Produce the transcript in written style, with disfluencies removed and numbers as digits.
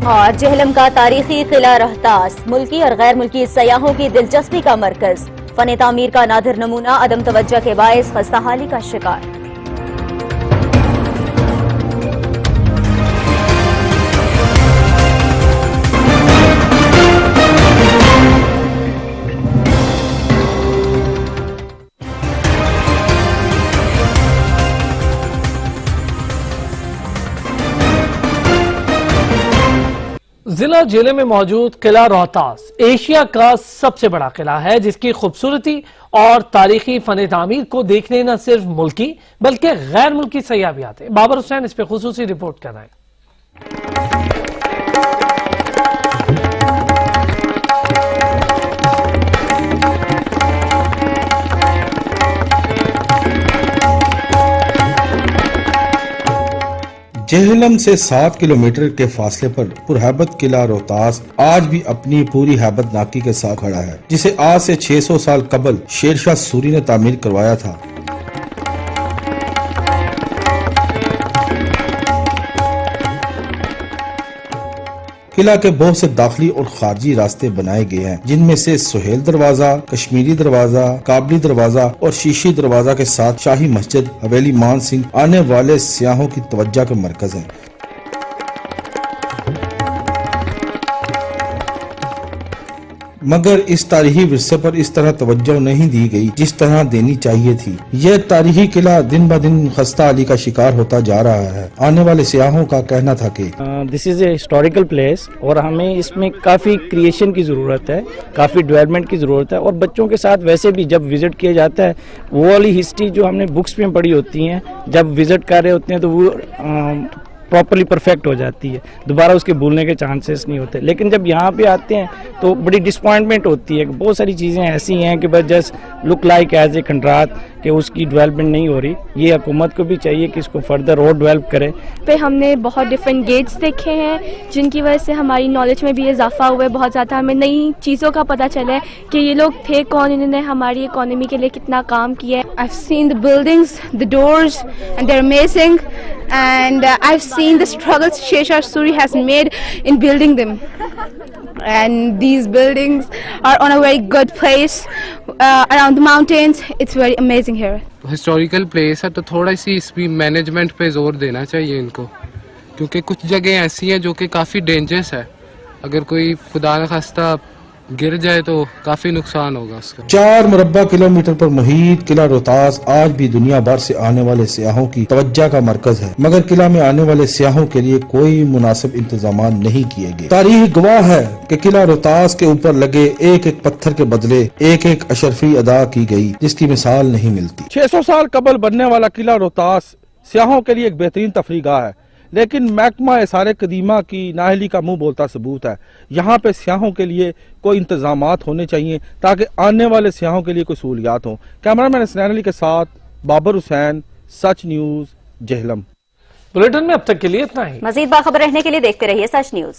और जेहलम का तारीखी किला रोहतास मुल्की और गैर मुल्की सयाहों की दिलचस्पी का मरकज। फन तामीर का नादिर नमूना अदम तवज्जो के बायस खस्ताहाली का शिकार। जिला जेहलम में मौजूद किला रोहतास एशिया का सबसे बड़ा किला है, जिसकी खूबसूरती और तारीखी फन तामीर को देखने न सिर्फ मुल्की बल्कि गैर मुल्की सयाह भी आते हैं। बाबर हुसैन इस पर खुसूसी रिपोर्ट कर रहे हैं। जेहलम से 7 किलोमीटर के फासले पर पुरहैबत किला रोहतास आज भी अपनी पूरी हैबत नाकी के साथ खड़ा है, जिसे आज से 600 साल कबल शेरशाह सूरी ने तामीर करवाया था। किला के बहुत से दाखिली और खारजी रास्ते बनाए गए हैं, जिनमें से सुहेल दरवाजा, कश्मीरी दरवाजा, काबली दरवाजा और शीशी दरवाजा के साथ शाही मस्जिद हवेली मान सिंह आने वाले सियाहों की तवज्जो के मरकज है। मगर इस तारीखी विरसे पर इस तरह तवज्जो नहीं दी गई जिस तरह देनी चाहिए थी। यह तारीखी किला दिन ब दिन खस्ताहाली का शिकार होता जा रहा है। आने वाले सियाहों का कहना था कि this is a historical place और हमें इसमें काफ़ी क्रिएशन की ज़रूरत है, काफ़ी डेवलपमेंट की ज़रूरत है। और बच्चों के साथ वैसे भी जब विज़िट किया जाता है, वो वाली हिस्ट्री जो हमने बुक्स में पढ़ी होती हैं, जब विज़िट कर रहे होते हैं तो वो प्रॉपर्ली परफेक्ट हो जाती है, दोबारा उसके भूलने के चांसेस नहीं होते। लेकिन जब यहाँ पे आते हैं तो बड़ी डिसपॉइंटमेंट होती है। बहुत सारी चीज़ें ऐसी हैं कि बस just look like as a contrast कि उसकी डेवलपमेंट नहीं हो रही। ये हुकूमत को भी चाहिए कि इसको फर्दर और डेवलप करे। पे हमने बहुत डिफरेंट गेट्स देखे हैं, जिनकी वजह से हमारी नॉलेज में भी इजाफा हुआ है। बहुत ज़्यादा हमें नई चीज़ों का पता चला है कि ये लोग थे कौन, इन्होंने हमारी इकोनॉमी के लिए कितना काम किया है। I've seen the buildings, the doors, and they're amazing. And I've seen the struggles Shersha Suri has made in building them. And these buildings are on a very good place around the mountains. It's very amazing here. Historical place है तो थोड़ा सी इसकी management पे जोर देना चाहिए इनको, क्योंकि कुछ जगह ऐसी हैं जो कि काफ़ी डेंजरस है। अगर कोई खुदा न खास्ता गिर जाए तो काफी नुकसान होगा उसका। 4 मुरब्बा किलोमीटर पर मुहीत किला रोहतास आज भी दुनिया भर से आने वाले सियाहों की तवज्जो का मरकज है, मगर किला में आने वाले सियाहों के लिए कोई मुनासिब इंतजाम नहीं किए गए। तारीख गवाह है कि किला रोहतास के ऊपर लगे एक एक पत्थर के बदले एक एक अशरफी अदा की गई, जिसकी मिसाल नहीं मिलती। 600 साल कबल बनने वाला किला रोहतास सियाहों के लिए एक बेहतरीन तफरीगाह है, लेकिन महकमा एसारे कदीमा की नाअहली का मुंह बोलता सबूत है। यहाँ पे सियाहों के लिए कोई इंतजामात होने चाहिए ताकि आने वाले सियाहों के लिए कोई सहूलियात हो। कैमरामैन हसनैन अली के साथ बाबर हुसैन, सच न्यूज, जेहलम। बुलेटिन में अब तक के लिए इतना ही। मजीद बाखबर रहने के लिए देखते रहिए सच न्यूज।